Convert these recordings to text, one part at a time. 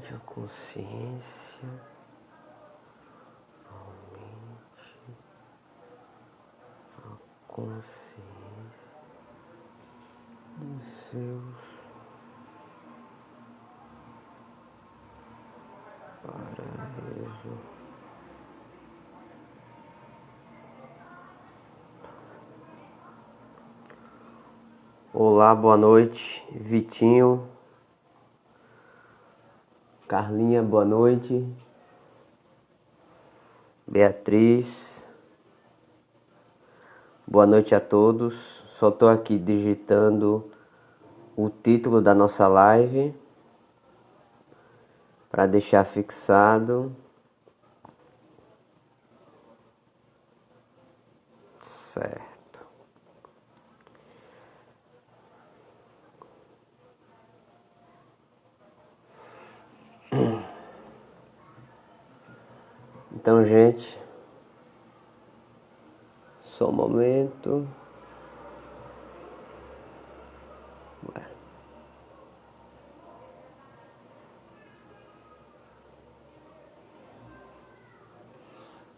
Aumente a consciência, aumente a consciência dos seus paraísos. Olá, boa noite, Vitinho, Carlinha, boa noite, Beatriz, boa noite a todos. Só estou aqui digitando o título da nossa live para deixar fixado. Certo. Então, gente, só um momento.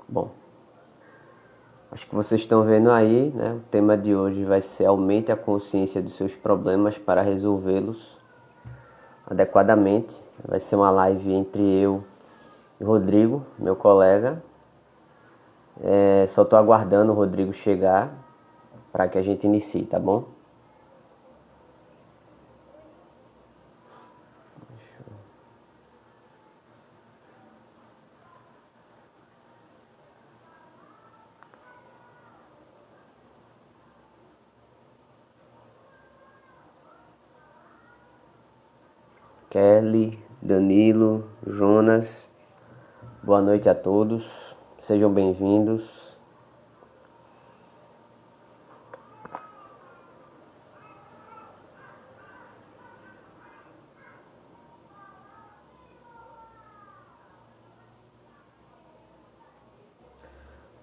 Bom, acho que vocês estão vendo aí, né? O tema de hoje vai ser aumente a consciência dos seus problemas para resolvê-los adequadamente. Vai ser uma live entre eu e Rodrigo, meu colega. Só estou aguardando o Rodrigo chegar para que a gente inicie, tá bom? Kelly, Danilo, Jonas, boa noite a todos. Sejam bem-vindos.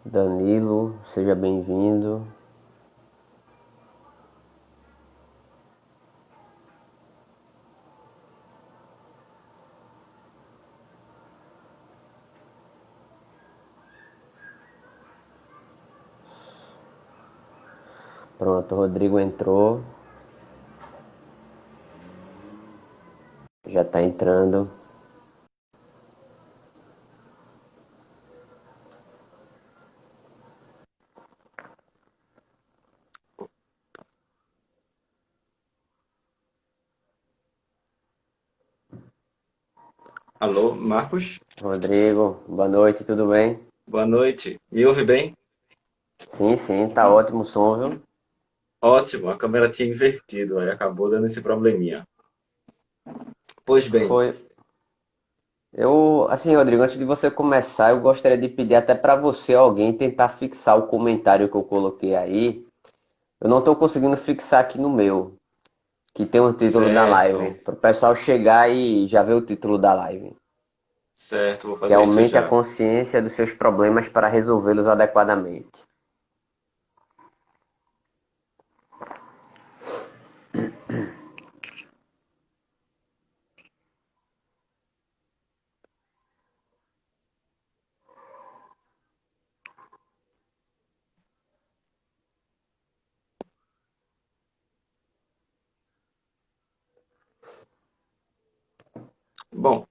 Danilo, seja bem-vindo. Pronto, o Rodrigo entrou. Já está entrando. Alô, Marcos? Rodrigo, boa noite, tudo bem? Boa noite. Me ouve bem? Sim, tá ótimo o som, viu? Ótimo, a câmera tinha invertido, aí acabou dando esse probleminha. Pois bem, Foi. Assim, Rodrigo, antes de você começar, eu gostaria de pedir até para você, alguém, tentar fixar o comentário que eu coloquei aí. Eu não estou conseguindo fixar aqui no meu, que tem o título da live, certo, para o pessoal chegar e já ver o título da live. certo, vou Que fazer isso aumente a já. consciência dos seus problemas para resolvê-los adequadamente. Bom,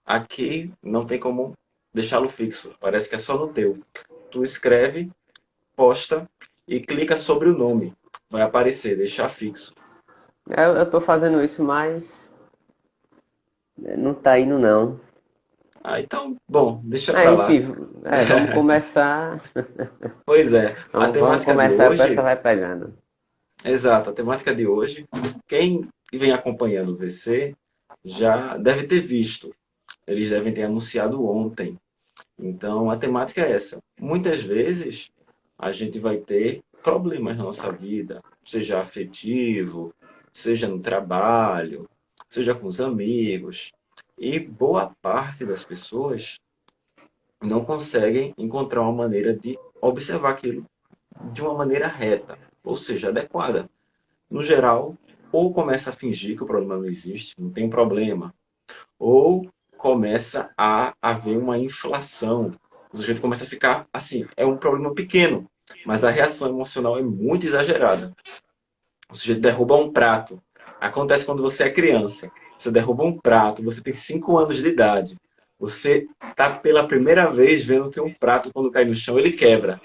aqui não tem como deixá-lo fixo, parece que é só no teu. Tu escreve, posta e clica sobre o nome. Vai aparecer, deixar fixo. Eu tô fazendo isso, mas não tá indo não. Ah, então, bom, deixa pra lá. Enfim, vamos começar. Pois é, a Vamos temática de começar e o pessoal hoje, vai pegando. exato, a temática de hoje, quem vem acompanhando o VC já deve ter visto. Eles devem ter anunciado ontem. Então, a temática é essa. Muitas vezes, a gente vai ter problemas na nossa vida, seja afetivo, seja no trabalho, seja com os amigos. E boa parte das pessoas não conseguem encontrar uma maneira de observar aquilo de uma maneira reta, ou seja, adequada. No geral, ou começa a fingir que o problema não existe, não tem problema, ou começa a haver uma inflação. O sujeito começa a ficar assim, é um problema pequeno, mas a reação emocional é muito exagerada. O sujeito derruba um prato. Acontece quando você é criança. Você derruba um prato, você tem 5 anos de idade. Você está pela primeira vez vendo que um prato, quando cai no chão, ele quebra.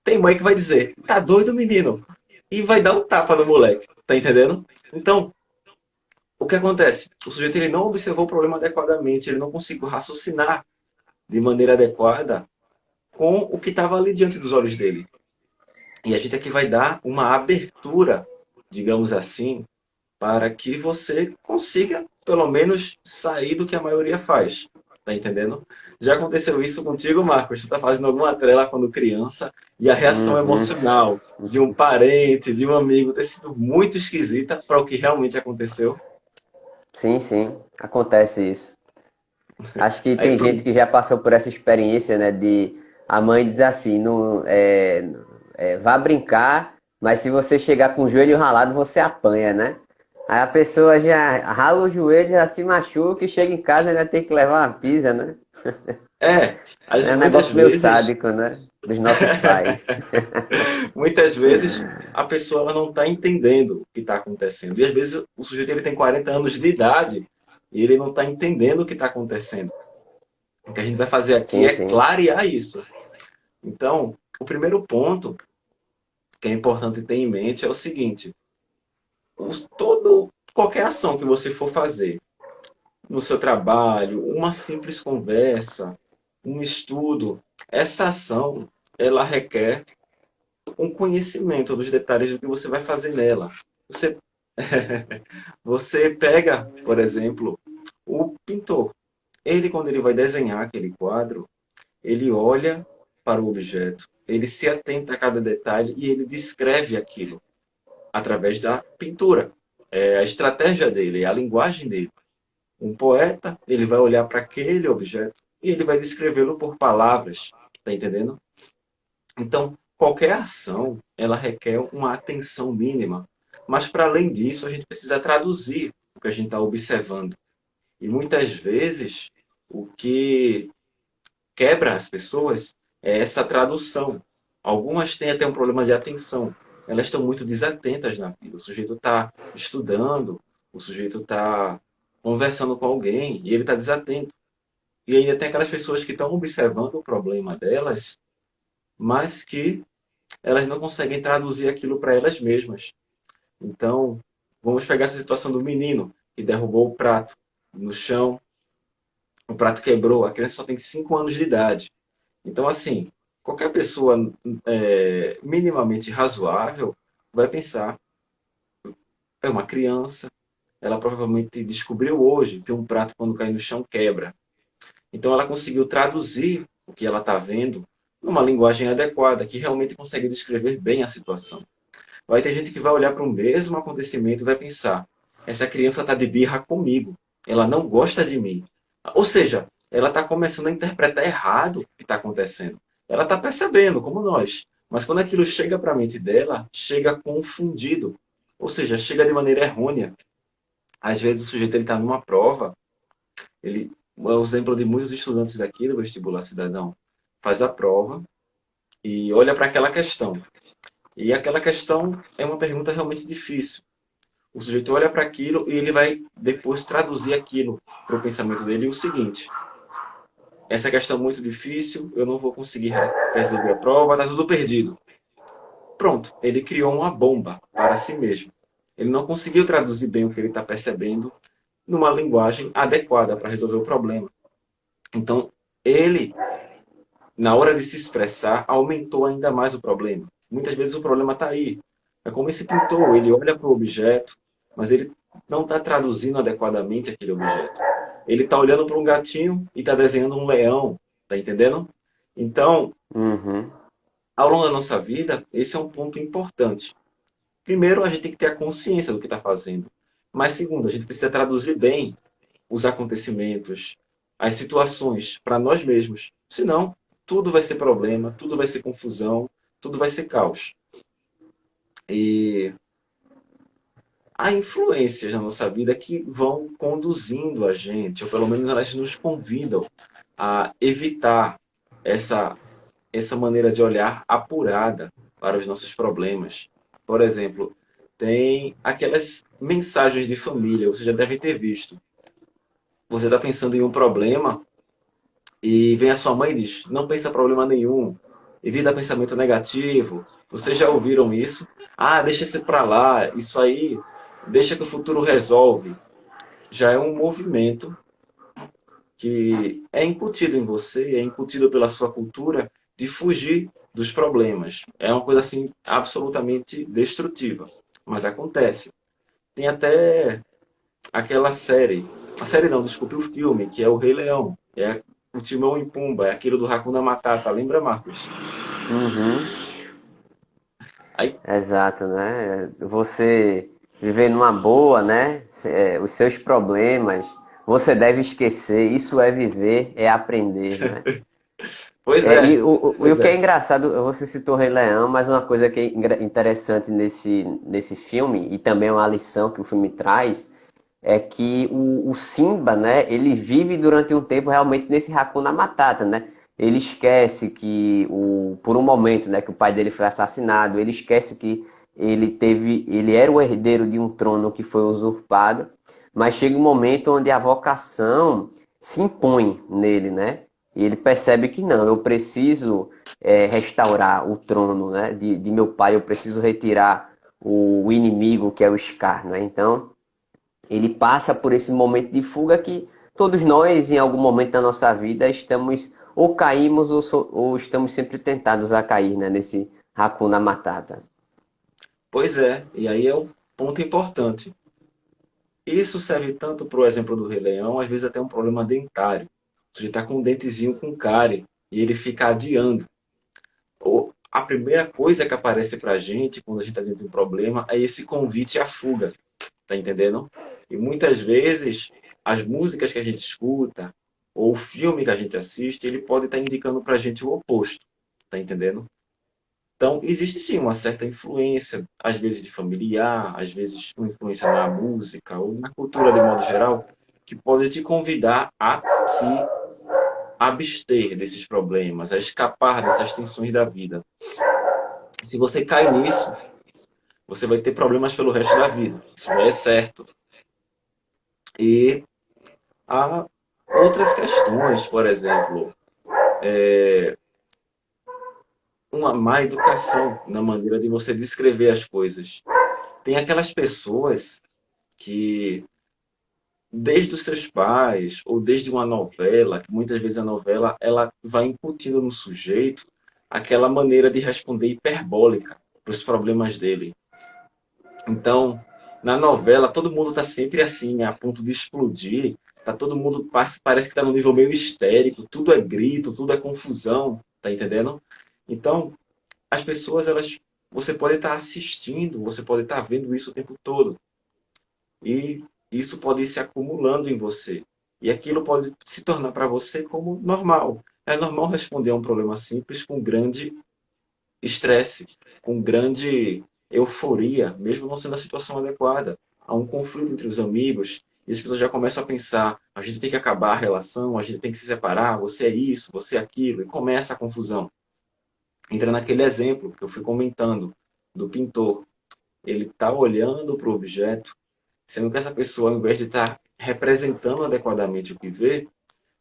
Tem mãe que vai dizer, tá doido, menino? E vai dar um tapa no moleque. Tá entendendo? Então, o que acontece? O sujeito ele não observou o problema adequadamente, ele não conseguiu raciocinar de maneira adequada com o que estava ali diante dos olhos dele. E a gente aqui vai dar uma abertura, digamos assim, para que você consiga, pelo menos, sair do que a maioria faz. Tá entendendo? Já aconteceu isso contigo, Marcos? Você está fazendo alguma trela quando criança e a reação Uhum. emocional de um parente, de um amigo, ter sido muito esquisita para o que realmente aconteceu? Sim, sim, acontece isso. Acho que Aí tem gente pronto. que já passou por essa experiência, né? De a mãe diz assim, não, vá brincar, mas se você chegar com o joelho ralado, você apanha, né? Aí a pessoa já rala o joelho, já se machuca e chega em casa e ainda tem que levar uma pisa, né? É, É um muitas negócio meio vezes, sádico, né? Dos nossos pais. muitas vezes a pessoa ela não está entendendo o que está acontecendo. E às vezes o sujeito ele tem 40 anos de idade e ele não está entendendo o que está acontecendo. O que a gente vai fazer aqui Sim, é sim. clarear isso. Então, o primeiro ponto que é importante ter em mente é o seguinte: qualquer ação que você for fazer no seu trabalho, uma simples conversa, um estudo, essa ação ela requer um conhecimento dos detalhes do que você vai fazer nela. Você, você pega, por exemplo, o pintor. Ele, quando ele vai desenhar aquele quadro, ele olha para o objeto, ele se atenta a cada detalhe e ele descreve aquilo através da pintura. É a estratégia dele, é a linguagem dele. Um poeta, ele vai olhar para aquele objeto e ele vai descrevê-lo por palavras, tá entendendo? Então, qualquer ação, ela requer uma atenção mínima. Mas, para além disso, a gente precisa traduzir o que a gente está observando. E muitas vezes, o que quebra as pessoas é essa tradução. Algumas têm até um problema de atenção. Elas estão muito desatentas na vida. O sujeito está estudando, o sujeito está conversando com alguém e ele está desatento. E ainda tem aquelas pessoas que estão observando o problema delas, mas que elas não conseguem traduzir aquilo para elas mesmas. Então, vamos pegar essa situação do menino que derrubou o prato no chão, o prato quebrou, a criança só tem 5 anos de idade. Então, assim, qualquer pessoa minimamente razoável vai pensar, é uma criança, ela provavelmente descobriu hoje que um prato, quando cai no chão, quebra. Então, ela conseguiu traduzir o que ela está vendo numa linguagem adequada, que realmente consegue descrever bem a situação. Vai ter gente que vai olhar para o mesmo acontecimento e vai pensar, essa criança está de birra comigo, ela não gosta de mim. Ou seja, ela está começando a interpretar errado o que está acontecendo. Ela está percebendo, como nós. Mas quando aquilo chega para a mente dela, chega confundido. Ou seja, chega de maneira errônea. Às vezes o sujeito está numa prova, é o exemplo de muitos estudantes aqui do vestibular cidadão, faz a prova e olha para aquela questão. E aquela questão é uma pergunta realmente difícil. O sujeito olha para aquilo e ele vai depois traduzir aquilo para o pensamento dele o seguinte: essa questão é muito difícil, eu não vou conseguir resolver a prova, está tudo perdido. Pronto, ele criou uma bomba para si mesmo. Ele não conseguiu traduzir bem o que ele está percebendo numa linguagem adequada para resolver o problema. Então, ele, na hora de se expressar, aumentou ainda mais o problema. Muitas vezes o problema está aí. É como esse pintor, ele olha para o objeto, mas ele não está traduzindo adequadamente aquele objeto. Ele está olhando para um gatinho e está desenhando um leão, tá entendendo? Então, Uhum. ao longo da nossa vida, esse é um ponto importante. Primeiro, a gente tem que ter a consciência do que está fazendo. Mas, segundo, a gente precisa traduzir bem os acontecimentos, as situações para nós mesmos. Senão, tudo vai ser problema, tudo vai ser confusão, tudo vai ser caos. E há influências na nossa vida que vão conduzindo a gente, ou pelo menos elas nos convidam a evitar essa, essa maneira de olhar apurada para os nossos problemas. Por exemplo, tem aquelas mensagens de família, você já deve ter visto. Você está pensando em um problema e vem a sua mãe e diz: não pensa problema nenhum, evita pensamento negativo. Vocês já ouviram isso? Ah, deixa isso para lá, isso aí, deixa que o futuro resolve. Já é um movimento que é incutido em você, é incutido pela sua cultura de fugir dos problemas. É uma coisa assim absolutamente destrutiva, mas acontece. Tem até aquela série, a série não, desculpe, o filme, que é o Rei Leão, é o Timão e Pumba, é aquilo do Hakuna Matata, lembra, Marcos? Uhum, Aí, exato, né? Você viver numa boa, né? Os seus problemas, você deve esquecer. Isso é viver, é aprender, né? pois É, e é, o pois que é é. engraçado, você citou Rei Leão, mas uma coisa que é interessante nesse filme, e também é uma lição que o filme traz, é que o Simba, né, ele vive durante um tempo realmente nesse Hakuna Matata, né? Ele esquece que por um momento, né, que o pai dele foi assassinado, ele esquece que ele era o herdeiro de um trono que foi usurpado, mas chega um momento onde a vocação se impõe nele, né? E ele percebe que não, eu preciso restaurar o trono, né, de meu pai, eu preciso retirar o inimigo que é o Scar, né? Então ele passa por esse momento de fuga que todos nós, em algum momento da nossa vida, estamos ou caímos ou estamos sempre tentados a cair, né, nesse Hakuna Matata. Pois é, e aí é um ponto importante. Isso serve tanto para o exemplo do Rei Leão, às vezes até um problema dentário. Você está com um dentezinho com cárie e ele fica adiando. A primeira coisa que aparece para a gente quando a gente está dentro de um problema é esse convite à fuga, tá entendendo? E muitas vezes as músicas que a gente escuta ou o filme que a gente assiste, ele pode estar indicando para a gente o oposto, tá entendendo? Então, existe sim uma certa influência, às vezes de familiar, às vezes uma influência na música ou na cultura de modo geral, que pode te convidar a se abster desses problemas, a escapar dessas tensões da vida. Se você cai nisso, você vai ter problemas pelo resto da vida. Isso já é certo. E há outras questões, por exemplo, uma má educação na maneira de você descrever as coisas. Tem aquelas pessoas que, desde os seus pais, ou desde uma novela, que muitas vezes a novela ela vai incutindo no sujeito aquela maneira de responder hiperbólica para os problemas dele. Então, na novela, todo mundo está sempre assim, a ponto de explodir. Tá todo mundo parece que está num nível meio histérico, tudo é grito, tudo é confusão, tá entendendo? Então, as pessoas, elas, você pode estar assistindo, você pode estar vendo isso o tempo todo. E isso pode ir se acumulando em você. E aquilo pode se tornar para você como normal. É normal responder a um problema simples com grande estresse, com grande euforia, mesmo não sendo a situação adequada. Há um conflito entre os amigos e as pessoas já começam a pensar: a gente tem que acabar a relação, a gente tem que se separar, você é isso, você é aquilo, e começa a confusão. Entra naquele exemplo que eu fui comentando do pintor. Ele está olhando para o objeto, sendo que essa pessoa, ao invés de estar representando adequadamente o que vê,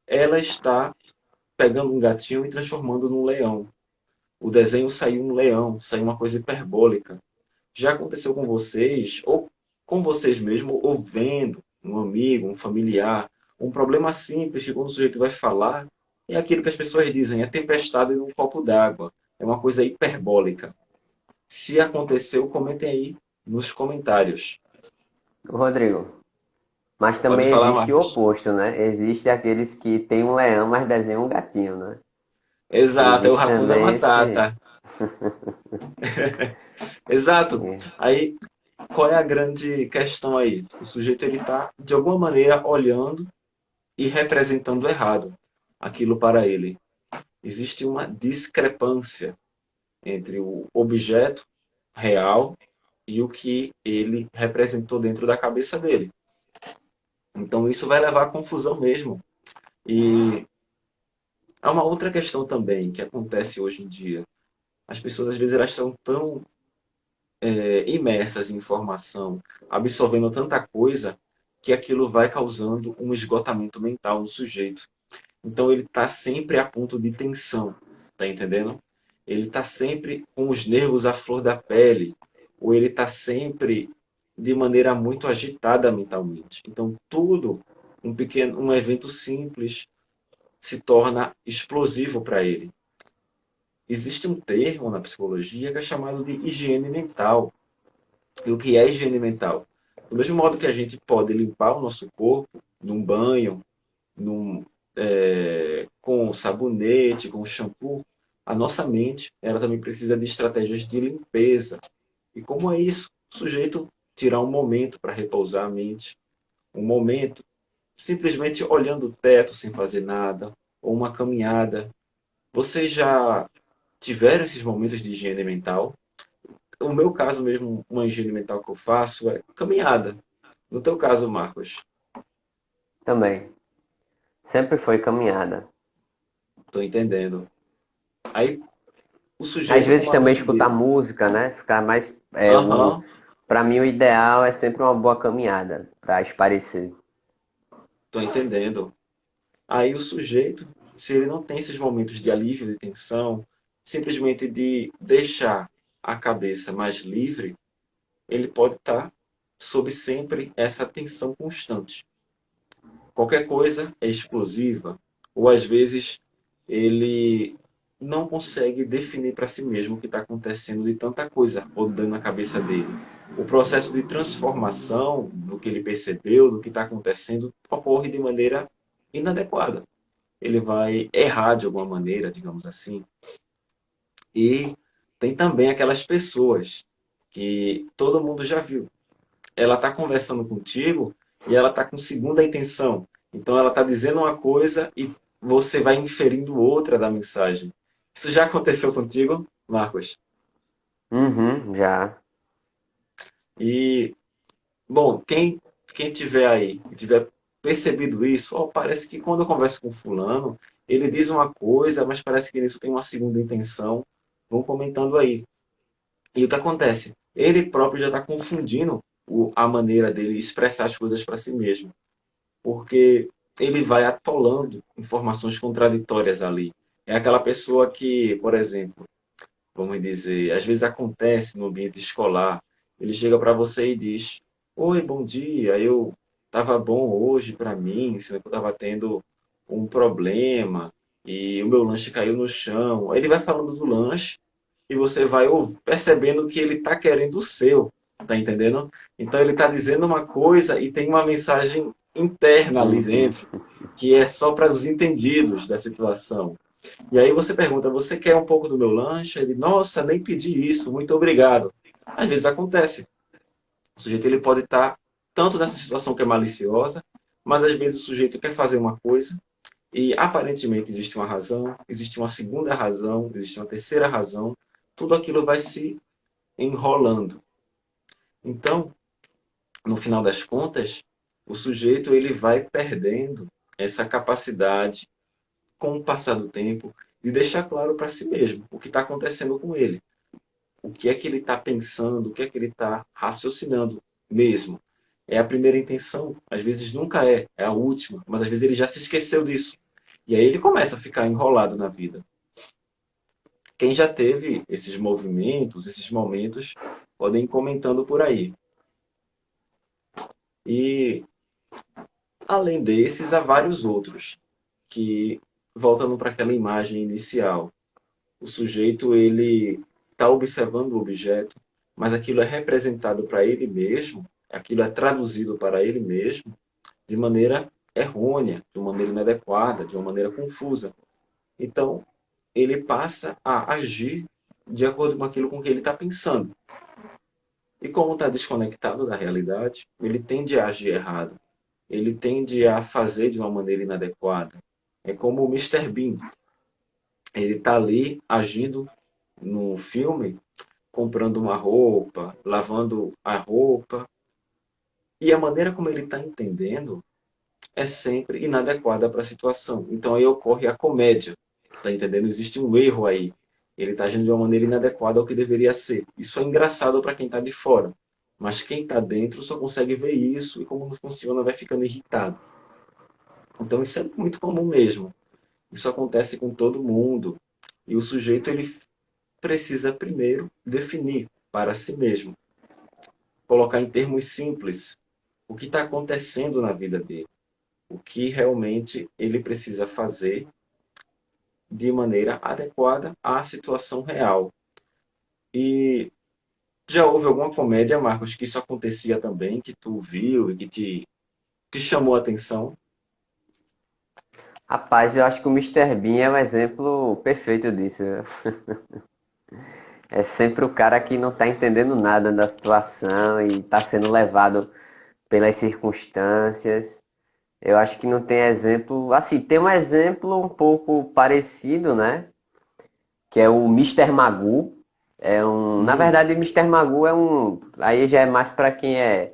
ela está pegando um gatinho e transformando num leão. O desenho saiu um leão, saiu uma coisa hiperbólica. Já aconteceu com vocês, ou com vocês mesmo, ou vendo um amigo, um familiar, um problema simples que quando o sujeito vai falar, é aquilo que as pessoas dizem, é tempestade num copo d'água. É uma coisa hiperbólica. Se aconteceu, comentem aí nos comentários. Rodrigo, mas Pode também falar, existe o Marcos. oposto, né? Existe aqueles que tem um leão, mas desenham um gatinho, né? Exato, é o Existe Hakuna também esse. Matata. Exato. Aí, qual é a grande questão aí? O sujeito ele está, de alguma maneira, olhando e representando errado aquilo para ele. Existe uma discrepância entre o objeto real e o que ele representou dentro da cabeça dele. Então isso vai levar à confusão mesmo. E há uma outra questão também que acontece hoje em dia. As pessoas às vezes elas estão tão imersas em informação, absorvendo tanta coisa, que aquilo vai causando um esgotamento mental no sujeito. Então ele está sempre a ponto de tensão, tá entendendo? Ele está sempre com os nervos à flor da pele, ou ele está sempre de maneira muito agitada mentalmente. Então tudo, um evento simples, se torna explosivo para ele. Existe um termo na psicologia que é chamado de higiene mental. E o que é higiene mental? Do mesmo modo que a gente pode limpar o nosso corpo num banho, num, com sabonete, com shampoo, a nossa mente ela também precisa de estratégias de limpeza. E como é isso? O sujeito tirar um momento para repousar a mente, um momento simplesmente olhando o teto sem fazer nada, ou uma caminhada. Vocês já tiveram esses momentos de higiene mental? O meu caso mesmo, uma higiene mental que eu faço é caminhada. No teu caso, Marcos, Também. Sempre foi caminhada. estou entendendo. Aí o Às sujeito com vezes a também mente escutar dele. música, né? Ficar mais. Aham, Para mim, o ideal é sempre uma boa caminhada para espairecer. estou entendendo. Aí o sujeito, se ele não tem esses momentos de alívio, de tensão, simplesmente de deixar a cabeça mais livre, ele pode estar sob sempre essa tensão constante. Qualquer coisa é explosiva, ou às vezes ele não consegue definir para si mesmo o que está acontecendo de tanta coisa rodando na cabeça dele. O processo de transformação do que ele percebeu, do que está acontecendo, ocorre de maneira inadequada. Ele vai errar de alguma maneira, digamos assim. E tem também aquelas pessoas que todo mundo já viu. Ela está conversando contigo e ela está com segunda intenção. Então ela está dizendo uma coisa e você vai inferindo outra da mensagem. Isso já aconteceu contigo, Marcos? Uhum, já. E, bom, quem tiver aí, tiver percebido isso, ó, parece que quando eu converso com fulano, ele diz uma coisa, mas parece que nisso tem uma segunda intenção. Vão comentando aí. E o que acontece? Ele próprio já está confundindo a maneira dele expressar as coisas para si mesmo. Porque ele vai atolando informações contraditórias ali. É aquela pessoa que, por exemplo, vamos dizer, às vezes acontece no ambiente escolar, ele chega para você e diz: Oi, bom dia, eu estava bom hoje para mim, sendo que eu estava tendo um problema e o meu lanche caiu no chão. Aí ele vai falando do lanche e você vai percebendo que ele está querendo o seu, tá entendendo? Então ele está dizendo uma coisa e tem uma mensagem interna ali Uhum. dentro que é só para os entendidos da situação. E aí você pergunta, você quer um pouco do meu lanche? Ele, nossa, nem pedi isso, muito obrigado. Às vezes acontece. O sujeito ele pode estar tanto nessa situação que é maliciosa, mas às vezes o sujeito quer fazer uma coisa e aparentemente existe uma razão, existe uma segunda razão, existe uma terceira razão. Tudo aquilo vai se enrolando. Então, no final das contas, o sujeito ele vai perdendo essa capacidade com o passar do tempo, de deixar claro para si mesmo o que está acontecendo com ele. O que é que ele está pensando, o que é que ele está raciocinando mesmo. É a primeira intenção, às vezes nunca é a última, mas às vezes ele já se esqueceu disso. E aí ele começa a ficar enrolado na vida. Quem já teve esses movimentos, esses momentos, podem ir comentando por aí. E além desses, há vários outros que, voltando para aquela imagem inicial, o sujeito ele está observando o objeto, mas aquilo é representado para ele mesmo, aquilo é traduzido para ele mesmo de maneira errônea, de uma maneira inadequada, de uma maneira confusa. Então, ele passa a agir de acordo com aquilo com que ele está pensando. E como está desconectado da realidade, ele tende a agir errado. Ele tende a fazer de uma maneira inadequada. É como o Mister Bean. Ele está ali agindo no filme comprando uma roupa, lavando a roupa, e a maneira como ele está entendendo é sempre inadequada para a situação. Então aí ocorre a comédia, tá entendendo? Existe um erro aí. Ele está agindo de uma maneira inadequada ao que deveria ser. Isso é engraçado para quem está de fora, mas quem está dentro só consegue ver isso e como não funciona vai ficando irritado. Então isso é muito comum mesmo. Isso acontece com todo mundo. E o sujeito ele precisa primeiro definir para si mesmo, colocar em termos simples o que está acontecendo na vida dele, o que realmente ele precisa fazer de maneira adequada à situação real. E já houve alguma comédia, Marcos, que isso acontecia também, que tu viu e que te chamou a atenção? Rapaz, eu acho que o Mister Bean é um exemplo perfeito disso. É sempre o cara que não tá entendendo nada da situação e tá sendo levado pelas circunstâncias. Eu acho que não tem exemplo. Assim, tem um exemplo um pouco parecido, né? Que é o Mister Magoo. Na Hum, verdade, o Mister Magoo é um. Aí já é mais pra quem é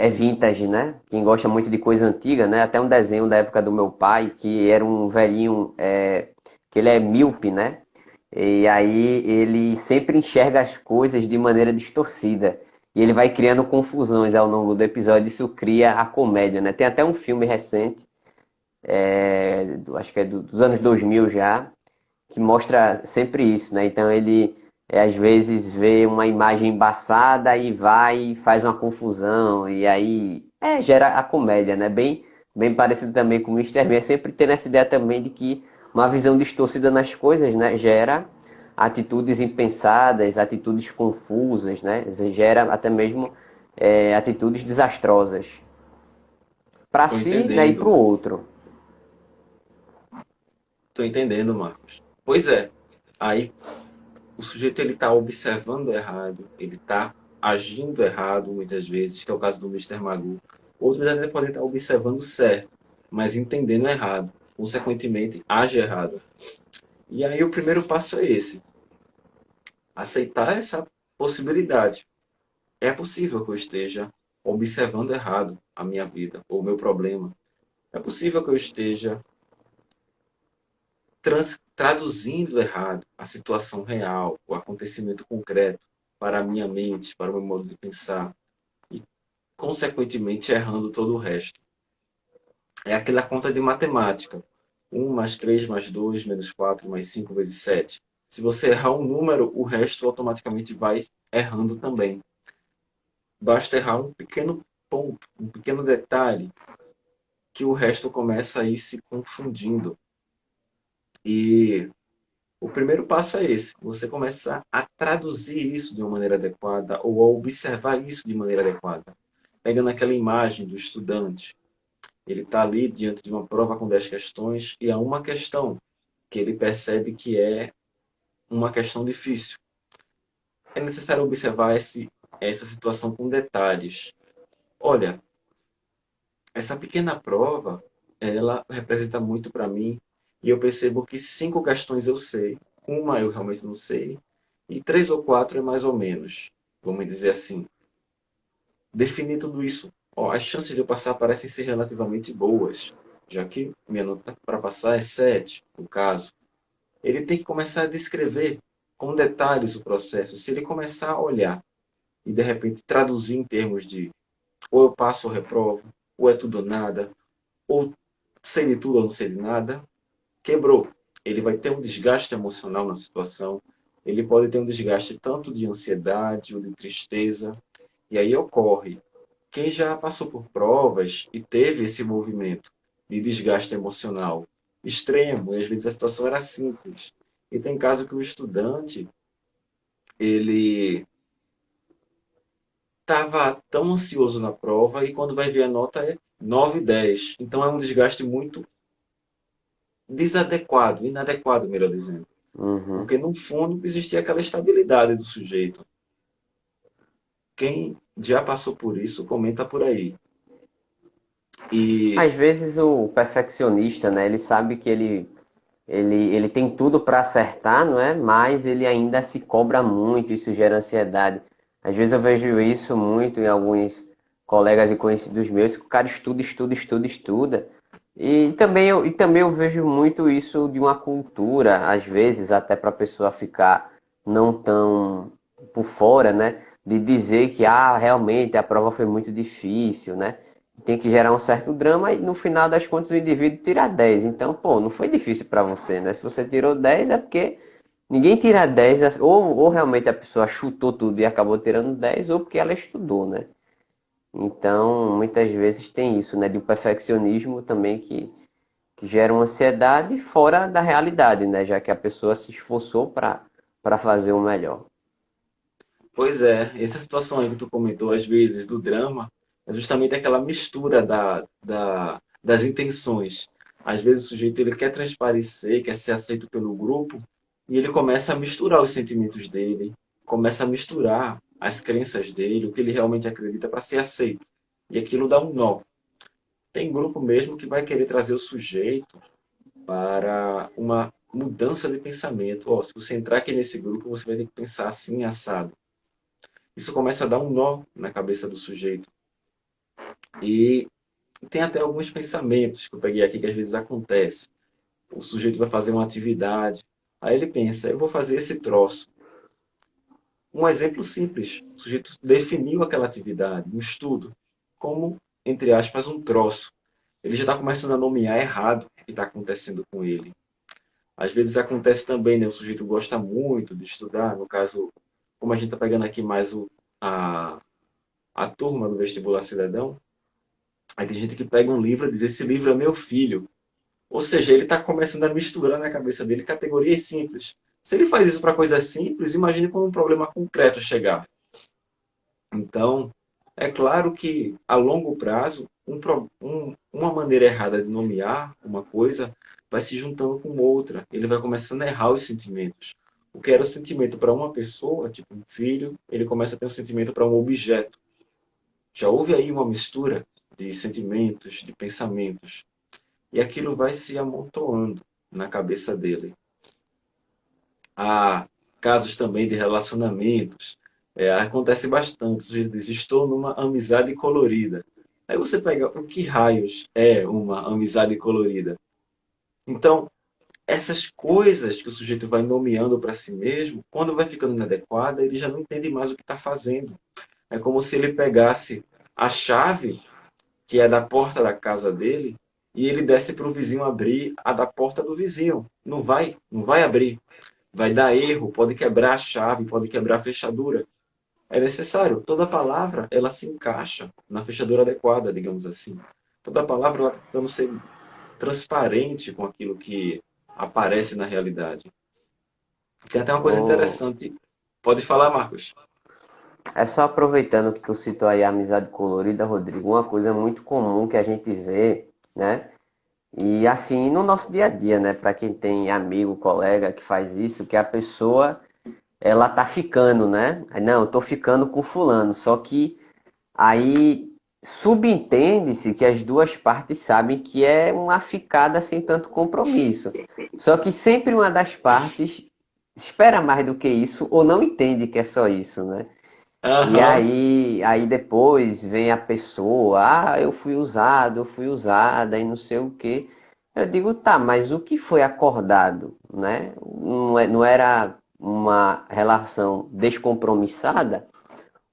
vintage, né? Quem gosta muito de coisa antiga, né? Até um desenho da época do meu pai, que era um velhinho, que ele é míope, né? E aí ele sempre enxerga as coisas de maneira distorcida. E ele vai criando confusões ao longo do episódio, isso cria a comédia, né? Tem até um filme recente, acho que é dos anos 2000 já, que mostra sempre isso, né? Então ele às vezes vê uma imagem embaçada e vai e faz uma confusão e aí gera a comédia, né? Bem parecido também com o Mister Bean, é sempre tendo essa ideia também de que uma visão distorcida nas coisas, né? Gera atitudes impensadas, atitudes confusas, né? Gera até mesmo atitudes desastrosas para tô si, né? E para o entendendo. outro. Tô entendendo, Marcos. Pois é. Aí o sujeito ele está observando errado, ele está agindo errado muitas vezes, que é o caso do Mister Magoo. Outros até podem estar observando certo, mas entendendo errado. Consequentemente, age errado. E aí o primeiro passo é esse: aceitar essa possibilidade. É possível que eu esteja observando errado a minha vida ou o meu problema. É possível que eu esteja traduzindo errado a situação real, o acontecimento concreto, para a minha mente, para o meu modo de pensar, e, consequentemente, errando todo o resto. É aquela conta de matemática. 1 mais 3 mais 2 menos 4 mais 5 vezes 7. Se você errar um número, o resto automaticamente vai errando também. Basta errar um pequeno ponto, um pequeno detalhe, que o resto começa a ir se confundindo. E o primeiro passo é esse: você começar a traduzir isso de uma maneira adequada ou a observar isso de maneira adequada. Pegando aquela imagem do estudante, ele está ali diante de uma prova com 10 questões e há uma questão que ele percebe que é uma questão difícil. É necessário observar essa situação com detalhes. Olha, essa pequena prova, ela representa muito para mim e eu percebo que 5 questões eu sei, uma eu realmente não sei e 3 ou 4 é mais ou menos, vamos dizer assim. Definir tudo isso, ó, as chances de eu passar parecem ser relativamente boas, já que minha nota para passar é 7, no caso. Ele tem que começar a descrever com detalhes o processo. Se ele começar a olhar e de repente traduzir em termos de ou eu passo ou reprovo, ou é tudo ou nada, ou sei de tudo ou não sei de nada, quebrou. Ele vai ter um desgaste emocional na situação, ele pode ter um desgaste tanto de ansiedade ou de tristeza, e aí ocorre. Quem já passou por provas e teve esse movimento de desgaste emocional extremo, e às vezes a situação era simples. E tem caso que o estudante, ele estava tão ansioso na prova e quando vai ver a nota é 9 e 10. Então é um desgaste muito desadequado, inadequado, melhor dizendo. Uhum. Porque no fundo existia aquela estabilidade do sujeito. Quem já passou por isso, comenta por aí. E Às vezes o perfeccionista, né, ele sabe que ele ele tem tudo para acertar, não é? Mas ele ainda se cobra muito, isso gera ansiedade. Às vezes eu vejo isso muito em alguns colegas e conhecidos meus, que o cara estuda, estuda, estuda, estuda. E também eu vejo muito isso de uma cultura, às vezes, até para a pessoa ficar não tão por fora, né? De dizer que, realmente a prova foi muito difícil, né? Tem que gerar um certo drama e no final das contas o indivíduo tira 10. Então, pô, não foi difícil para você, né? Se você tirou 10 é porque ninguém tira 10, ou realmente a pessoa chutou tudo e acabou tirando 10, ou porque ela estudou, né? Então, muitas vezes tem isso, né? De um perfeccionismo também que gera uma ansiedade fora da realidade, né? Já que a pessoa se esforçou para fazer o melhor. Pois é, essa situação aí que tu comentou às vezes do drama é justamente aquela mistura das intenções. Às vezes o sujeito ele quer transparecer, quer ser aceito pelo grupo, e ele começa a misturar os sentimentos dele, começa a misturar as crenças dele, o que ele realmente acredita para ser aceito. E aquilo dá um nó. Tem grupo mesmo que vai querer trazer o sujeito para uma mudança de pensamento. Ó, se você entrar aqui nesse grupo, você vai ter que pensar assim, assado. Isso começa a dar um nó na cabeça do sujeito. E tem até alguns pensamentos que eu peguei aqui que às vezes acontece. O sujeito vai fazer uma atividade, aí ele pensa, eu vou fazer esse troço. Um exemplo simples, o sujeito definiu aquela atividade, um estudo, como, entre aspas, um troço. Ele já está começando a nomear errado o que está acontecendo com ele. Às vezes acontece também, né? O sujeito gosta muito de estudar, no caso, como a gente está pegando aqui mais a, a turma do vestibular cidadão, aí tem gente que pega um livro e diz, esse livro é meu filho. Ou seja, ele está começando a misturar na cabeça dele categorias simples. Se ele faz isso para coisas simples, imagine como um problema concreto chegar. Então, é claro que a longo prazo, uma maneira errada de nomear uma coisa vai se juntando com outra. Ele vai começando a errar os sentimentos. O que era o sentimento para uma pessoa, tipo um filho, ele começa a ter um sentimento para um objeto. Já houve aí uma mistura de sentimentos, de pensamentos. E aquilo vai se amontoando na cabeça dele. Há casos também de relacionamentos. Acontece bastante. O sujeito diz, estou numa amizade colorida. Aí você pega, o que raios é uma amizade colorida? Então, essas coisas que o sujeito vai nomeando para si mesmo, quando vai ficando inadequada, ele já não entende mais o que está fazendo. É como se ele pegasse a chave, que é da porta da casa dele, e ele desse para o vizinho abrir a da porta do vizinho. Não vai abrir. Vai dar erro, pode quebrar a chave, pode quebrar a fechadura. É necessário. Toda palavra, ela se encaixa na fechadura adequada, digamos assim. Toda palavra, ela está tentando ser transparente com aquilo que aparece na realidade. Tem até uma coisa Ô, interessante. Pode falar, Marcos. É só aproveitando que tu citou aí a amizade colorida, Rodrigo, uma coisa muito comum que a gente vê, né? E assim, no nosso dia a dia, né? Para quem tem amigo, colega que faz isso, que a pessoa, ela tá ficando, né? Não, eu tô ficando com fulano, só que aí subentende-se que as duas partes sabem que é uma ficada sem tanto compromisso. Só que sempre uma das partes espera mais do que isso ou não entende que é só isso, né? E Aham. aí depois vem a pessoa, eu fui usada e não sei o quê. Eu digo, tá, mas o que foi acordado, né? Não era uma relação descompromissada?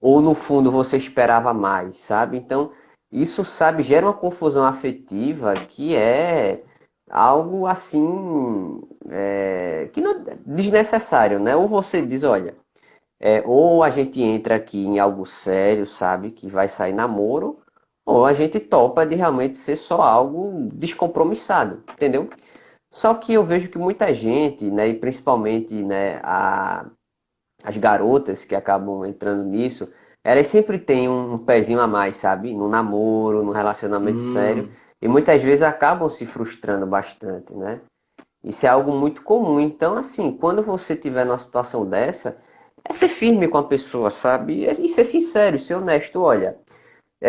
Ou no fundo você esperava mais, sabe? Então, isso, sabe, gera uma confusão afetiva que é algo assim, que não desnecessário, né? Ou você diz, olha. Ou a gente entra aqui em algo sério, sabe, que vai sair namoro, ou a gente topa de realmente ser só algo descompromissado, entendeu? Só que eu vejo que muita gente, né, e principalmente, né, as garotas que acabam entrando nisso, elas sempre têm um pezinho a mais, sabe, no namoro, no relacionamento sério, Hum, e muitas vezes acabam se frustrando bastante, né? Isso é algo muito comum. Então, assim, quando você tiver numa situação dessa, é ser firme com a pessoa, sabe? E ser sincero, ser honesto. Olha,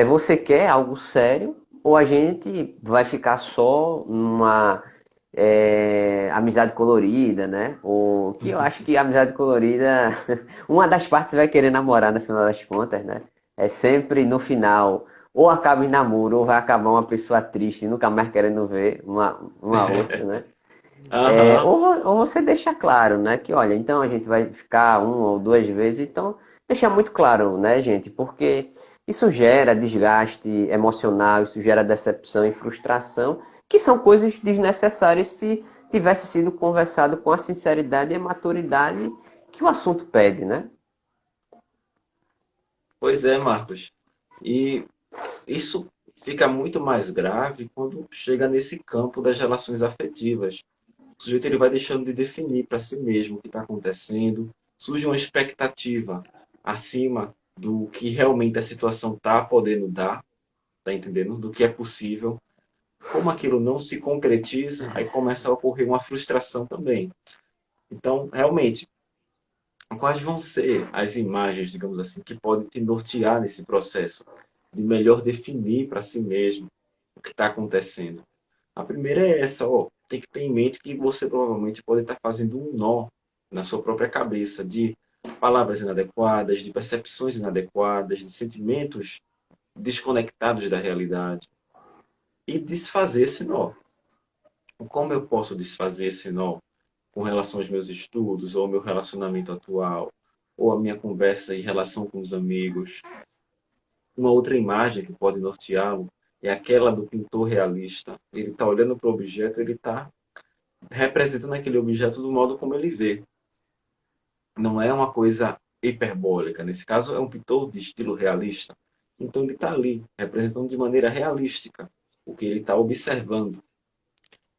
você quer algo sério ou a gente vai ficar só numa amizade colorida, né? Ou que eu acho que a amizade colorida, uma das partes vai querer namorar no final das contas, né? É sempre no final, ou acaba em namoro, ou vai acabar uma pessoa triste, nunca mais querendo ver uma outra, né? Aham. Ou você deixa claro, né? Que olha, então a gente vai ficar uma ou duas vezes, então deixa muito claro, né, gente? Porque isso gera desgaste emocional, isso gera decepção e frustração, que são coisas desnecessárias se tivesse sido conversado com a sinceridade e a maturidade que o assunto pede, né? Pois é, Marcos. E isso fica muito mais grave quando chega nesse campo das relações afetivas. O sujeito ele vai deixando de definir para si mesmo o que está acontecendo, surge uma expectativa acima do que realmente a situação está podendo dar, tá entendendo? Do que é possível. Como aquilo não se concretiza, aí começa a ocorrer uma frustração também. Então, realmente, quais vão ser as imagens, digamos assim, que podem te nortear nesse processo de melhor definir para si mesmo o que está acontecendo? A primeira é essa, ó, tem que ter em mente que você provavelmente pode estar fazendo um nó na sua própria cabeça de palavras inadequadas, de percepções inadequadas, de sentimentos desconectados da realidade. E desfazer esse nó. Como eu posso desfazer esse nó com relação aos meus estudos, ou ao meu relacionamento atual, ou a minha conversa em relação com os amigos? Uma outra imagem que pode norteá-lo é aquela do pintor realista. Ele está olhando para o objeto, ele está representando aquele objeto do modo como ele vê. Não é uma coisa hiperbólica. Nesse caso, é um pintor de estilo realista. Então, ele está ali, representando de maneira realística o que ele está observando.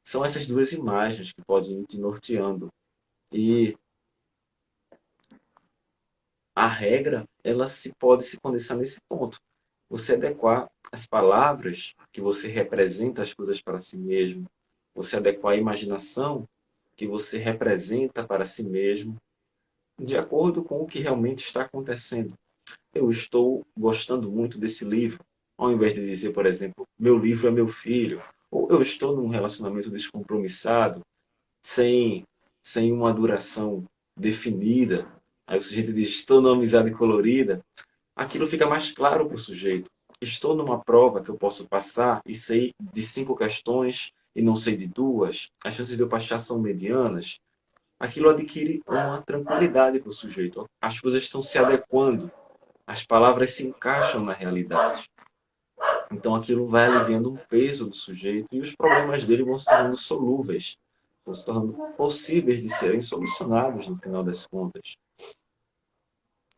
São essas duas imagens que podem ir te norteando. E a regra, ela se pode se condensar nesse ponto. Você adequar as palavras que você representa as coisas para si mesmo. Você adequar a imaginação que você representa para si mesmo de acordo com o que realmente está acontecendo. Eu estou gostando muito desse livro, ao invés de dizer, por exemplo, meu livro é meu filho, ou eu estou num relacionamento descompromissado, sem, sem uma duração definida. Aí o sujeito diz, estou numa amizade colorida. Aquilo fica mais claro para o sujeito. Estou numa prova que eu posso passar e sei de 5 questões e não sei de 2. As chances de eu passar são medianas. Aquilo adquire uma tranquilidade para o sujeito. As coisas estão se adequando, as palavras se encaixam na realidade. Então aquilo vai aliviando um peso do sujeito e os problemas dele vão se tornando solúveis, vão se tornando possíveis de serem solucionados no final das contas.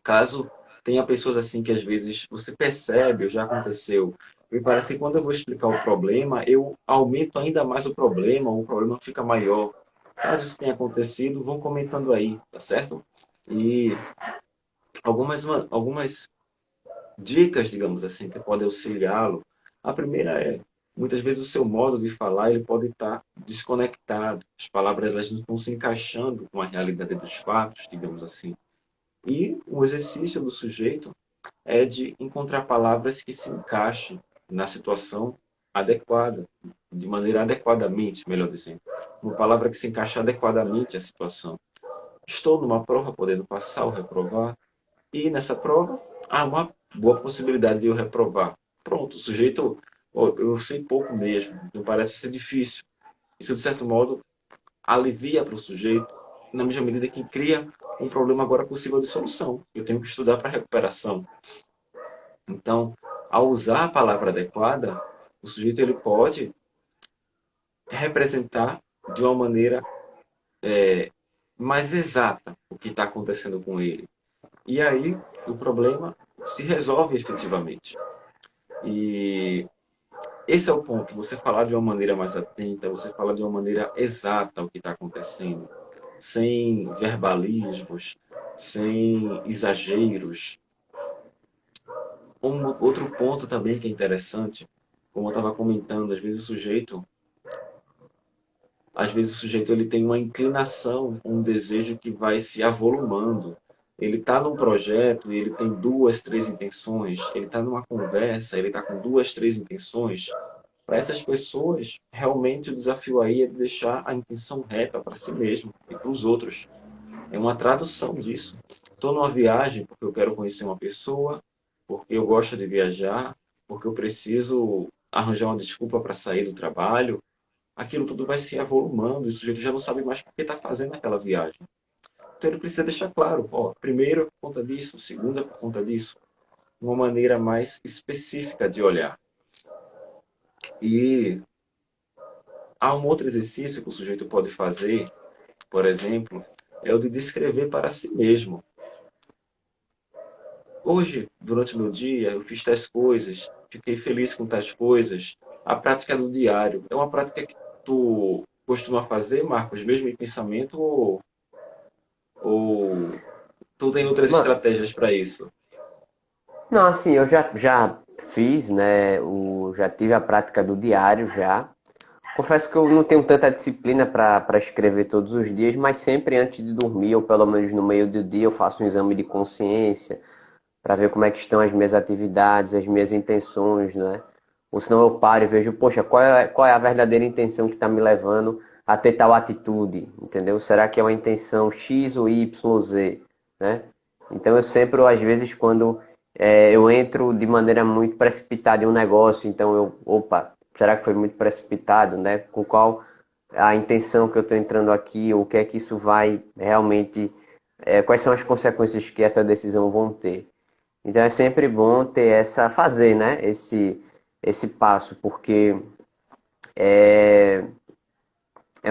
Caso tenha pessoas assim que às vezes você percebe, ou já aconteceu, me parece que quando eu vou explicar o problema, eu aumento ainda mais o problema fica maior. Caso isso tenha acontecido, vão comentando aí, tá certo? E algumas dicas, digamos assim, que podem auxiliá-lo. A primeira é, muitas vezes o seu modo de falar ele pode estar desconectado. As palavras elas não estão se encaixando com a realidade dos fatos, digamos assim. E o exercício do sujeito é de encontrar palavras que se encaixem na situação adequada, de maneira adequadamente, melhor dizendo. Uma palavra que se encaixa adequadamente à situação. Estou numa prova podendo passar ou reprovar, e nessa prova há uma boa possibilidade de eu reprovar. Pronto, o sujeito, oh, eu sei pouco mesmo, não parece ser difícil. Isso, de certo modo, alivia para o sujeito, na mesma medida que cria um problema agora possível de solução. Eu tenho que estudar para recuperação. Então, ao usar a palavra adequada, o sujeito ele pode representar de uma maneira mais exata o que está acontecendo com ele. E aí o problema se resolve efetivamente. E esse é o ponto, você falar de uma maneira mais atenta, você falar de uma maneira exata o que está acontecendo, sem verbalismos, sem exageros. Outro ponto também que é interessante, como eu estava comentando, às vezes o sujeito ele tem uma inclinação, um desejo que vai se avolumando. Ele está num projeto e ele tem duas, três intenções. Ele está numa conversa, ele está com duas, três intenções. Para essas pessoas, realmente o desafio aí é deixar a intenção reta para si mesmo e para os outros. É uma tradução disso. Estou numa viagem porque eu quero conhecer uma pessoa, porque eu gosto de viajar, porque eu preciso arranjar uma desculpa para sair do trabalho. Aquilo tudo vai se avolumando e o sujeito já não sabe mais por que está fazendo aquela viagem. Então ele precisa deixar claro, ó, primeiro é por conta disso, segundo é por conta disso. Uma maneira mais específica de olhar. E há um outro exercício que o sujeito pode fazer, por exemplo, é o de descrever para si mesmo. Hoje, durante o meu dia, eu fiz tais coisas, fiquei feliz com tais coisas. A prática do diário é uma prática que tu costuma fazer, Marcos, mesmo em pensamento, ou tu tem outras Mano, estratégias para isso? não, assim, eu já fiz, né? Já tive a prática do diário já. Confesso que eu não tenho tanta disciplina para escrever todos os dias, mas sempre antes de dormir, ou pelo menos no meio do dia, eu faço um exame de consciência para ver como é que estão as minhas atividades, as minhas intenções, né? Ou senão eu paro e vejo, poxa, qual é a verdadeira intenção que está me levando a ter tal atitude, entendeu? Será que é uma intenção X ou Y, Z, né? Então eu sempre, às vezes, quando eu entro de maneira muito precipitada em um negócio, então opa, será que foi muito precipitado, né? Com qual a intenção que eu estou entrando aqui, ou o que é que isso vai realmente, quais são as consequências que essa decisão vão ter. Então é sempre bom ter fazer, né? Esse passo, porque é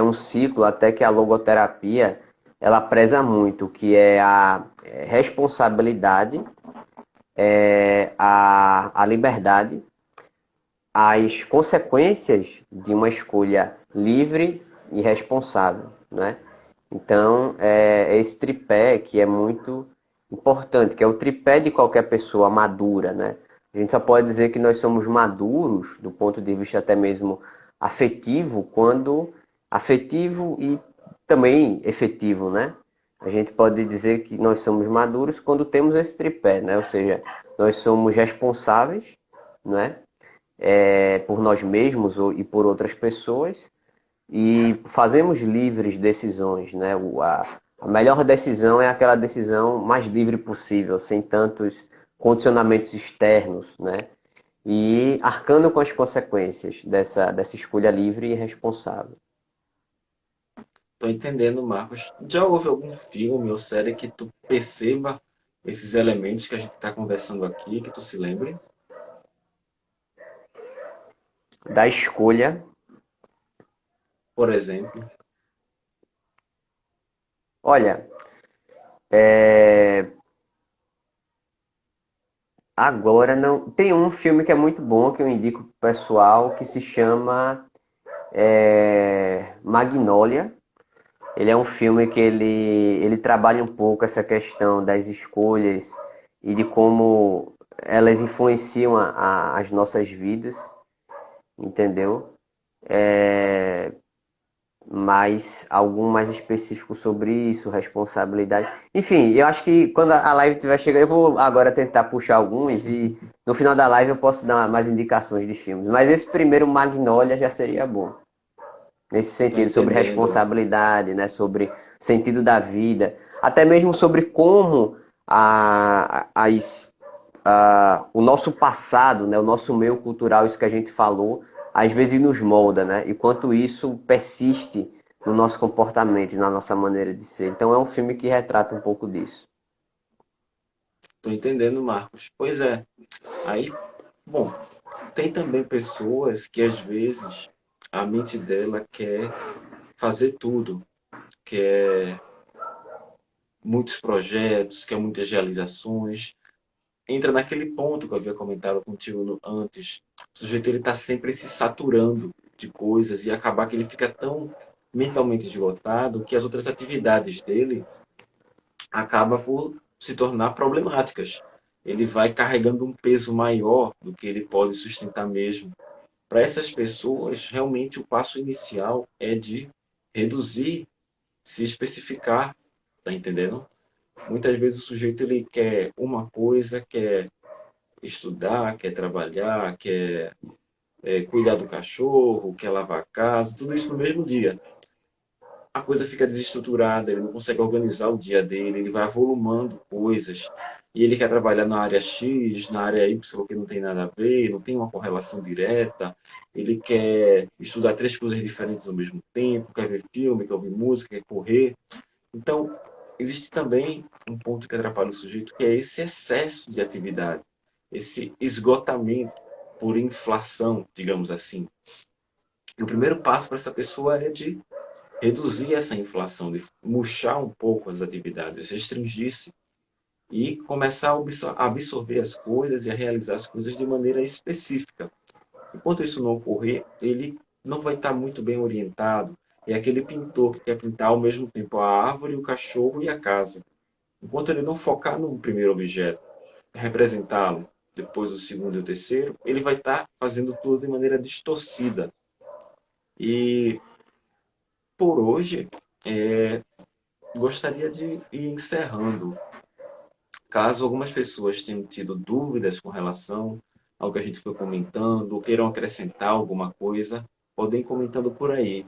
um ciclo até que a logoterapia ela preza muito, que é a responsabilidade, a liberdade, as consequências de uma escolha livre e responsável, né? Então, é esse tripé que é muito importante, que é o tripé de qualquer pessoa madura, né? A gente só pode dizer que nós somos maduros, do ponto de vista até mesmo afetivo, quando afetivo e também efetivo, né? A gente pode dizer que nós somos maduros quando temos esse tripé, né? Ou seja, nós somos responsáveis, né? Por nós mesmos e por outras pessoas e fazemos livres decisões, né? A melhor decisão é aquela decisão mais livre possível, sem tantos condicionamentos externos, né? E arcando com as consequências dessa escolha livre e responsável. Tô entendendo, Marcos. Já houve algum filme ou série que tu perceba esses elementos que a gente está conversando aqui, que tu se lembre? Da escolha, Por exemplo, olha, agora não. Tem um filme que é muito bom que eu indico pro pessoal que se chama Magnolia. Ele é um filme que ele trabalha um pouco essa questão das escolhas e de como elas influenciam as nossas vidas, entendeu? Mas algum mais específico sobre isso, responsabilidade. Enfim, eu acho que quando a live estiver chegando, eu vou agora tentar puxar alguns e no final da live eu posso dar mais indicações de filmes. Mas esse primeiro Magnolia já seria bom. Nesse tô sentido, sobre entendendo. responsabilidade, né? Sobre sentido da vida, até mesmo sobre como o nosso passado, né? O nosso meio cultural, isso que a gente falou, às vezes nos molda, né? E quanto isso persiste no nosso comportamento, na nossa maneira de ser. Então é um filme que retrata um pouco disso. Tô entendendo, Marcos. Pois é. Aí, bom, tem também pessoas que às vezes a mente dela quer fazer tudo, quer muitos projetos, quer muitas realizações. Entra naquele ponto que eu havia comentado contigo antes. O sujeito ele está sempre se saturando de coisas e acabar que ele fica tão mentalmente esgotado que as outras atividades dele acabam por se tornar problemáticas. Ele vai carregando um peso maior do que ele pode sustentar mesmo. Para essas pessoas, realmente o passo inicial é de reduzir, se especificar, tá entendendo? Muitas vezes o sujeito ele quer uma coisa, quer estudar, quer trabalhar, quer cuidar do cachorro, quer lavar a casa, tudo isso no mesmo dia. A coisa fica desestruturada, ele não consegue organizar o dia dele, ele vai avolumando coisas. E ele quer trabalhar na área X, na área Y, que não tem nada a ver, não tem uma correlação direta. Ele quer estudar três coisas diferentes ao mesmo tempo, quer ver filme, quer ouvir música, quer correr. Então, existe também um ponto que atrapalha o sujeito, que é esse excesso de atividade, esse esgotamento por inflação, digamos assim. E o primeiro passo para essa pessoa é de reduzir essa inflação, de murchar um pouco as atividades, restringir-se e começar a absorver as coisas e a realizar as coisas de maneira específica. Enquanto isso não ocorrer, ele não vai estar muito bem orientado. É aquele pintor que quer pintar ao mesmo tempo a árvore, o cachorro e a casa. Enquanto ele não focar no primeiro objeto, representá-lo, depois o segundo e o terceiro, ele vai estar fazendo tudo de maneira distorcida. E por hoje, gostaria de ir encerrando. Caso algumas pessoas tenham tido dúvidas com relação ao que a gente foi comentando, ou queiram acrescentar alguma coisa, podem ir comentando por aí.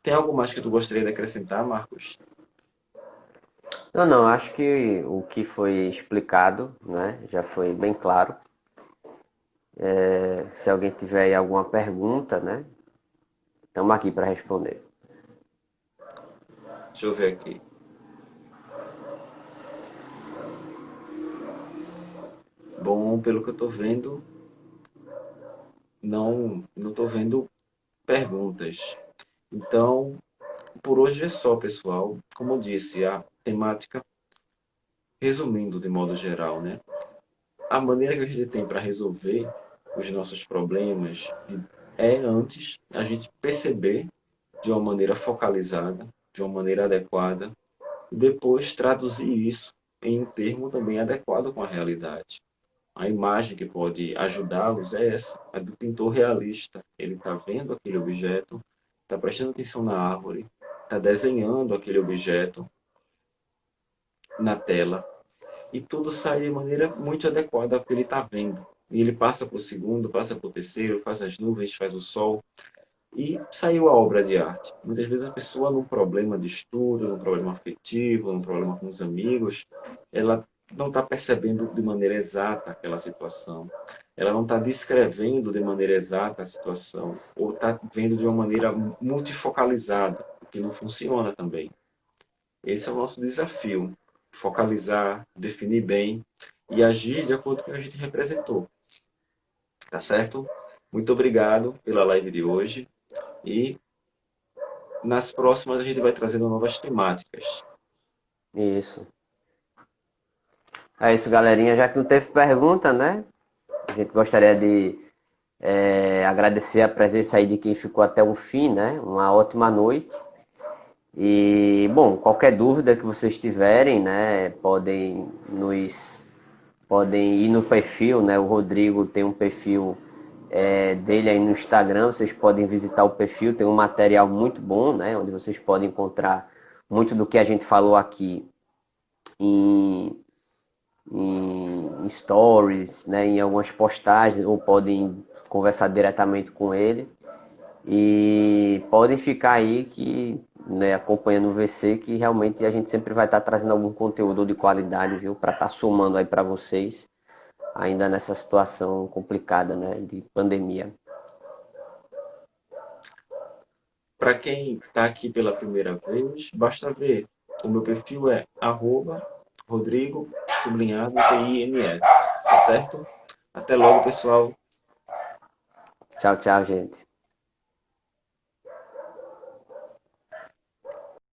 Tem algo mais que tu gostaria de acrescentar, Marcos? Não, não, acho que o que foi explicado, né, já foi bem claro. Se alguém tiver aí alguma pergunta, né, estamos aqui para responder. Deixa eu ver aqui. Bom, pelo que eu estou vendo, não estou vendo perguntas. Então, por hoje é só, pessoal. Como eu disse, a temática, resumindo de modo geral, né? A maneira que a gente tem para resolver os nossos problemas é antes a gente perceber de uma maneira focalizada, de uma maneira adequada, e depois traduzir isso em um termo também adequado com a realidade. A imagem que pode ajudá-los é essa, a do pintor realista. Ele está vendo aquele objeto, está prestando atenção na árvore, está desenhando aquele objeto na tela, e tudo sai de maneira muito adequada ao que ele está vendo. E ele passa para o segundo, passa para o terceiro, faz as nuvens, faz o sol, e saiu a obra de arte. Muitas vezes a pessoa, num problema de estudo, num problema afetivo, num problema com os amigos, ela não está percebendo de maneira exata aquela situação. Ela não está descrevendo de maneira exata a situação, ou está vendo de uma maneira multifocalizada, o que não funciona também. Esse é o nosso desafio: focalizar, definir bem e agir de acordo com o que a gente representou. Tá certo? Muito obrigado pela live de hoje e nas próximas a gente vai trazendo novas temáticas. Isso. É isso, galerinha. Já que não teve pergunta, né? A gente gostaria de agradecer a presença aí de quem ficou até o fim, né? Uma ótima noite. E, bom, qualquer dúvida que vocês tiverem, né? Podem ir no perfil, né? O Rodrigo tem um perfil dele aí no Instagram. Vocês podem visitar o perfil. Tem um material muito bom, né? Onde vocês podem encontrar muito do que a gente falou aqui em stories, né, em algumas postagens, ou podem conversar diretamente com ele. E podem ficar aí que, né, acompanhando o VC, que realmente a gente sempre vai estar trazendo algum conteúdo de qualidade, viu, para estar somando aí para vocês, ainda nessa situação complicada, né, de pandemia. Para quem está aqui pela primeira vez, basta ver. O meu perfil é @Rodrigo TINE. Tá certo? Até logo, pessoal. Tchau, tchau, gente.